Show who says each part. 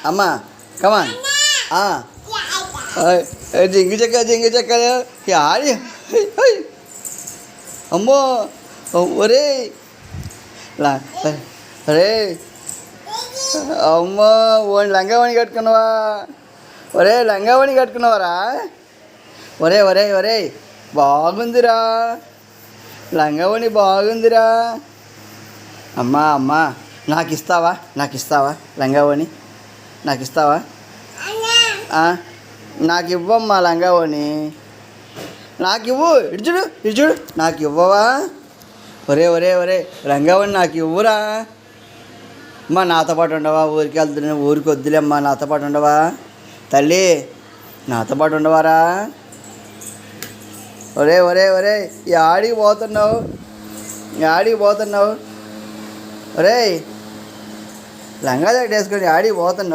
Speaker 1: అమ్మా కమాన్. జింగి చెక్క ఆడి. అమ్మో ఒరే ఒరే అమ్మో ఓడి లంగావణి కట్టుకున్నావా? ఒరే లంగావణి కట్టుకున్నావారా? ఒరే ఒరే ఒరే బాగుందిరా, లంగావణి బాగుందిరా. అమ్మా అమ్మా నాకు ఇస్తావా లంగావణి? నాకు ఇస్తావా? నాకు ఇవ్వమ్మా లంగావణి, నాకు ఇవ్వు. ఇడ్చుడు నాకు ఇవ్వవా? ఒరే ఒరే ఒరే లంగావణి నాకు ఇవ్వురా. అమ్మా నాతో పాటు ఉండవా? ఊరికి వెళ్తున్నా, ఊరికి వద్దులే అమ్మా, నాతో పాటు ఉండవా? తల్లి నాతో పాటు ఉండవారా? ఒరే ఒరే ఒరే ఆడికి పోతున్నావు? ఒరే లంగా జాకెట్ వేసుకొని ఆడికి పోతున్నావు?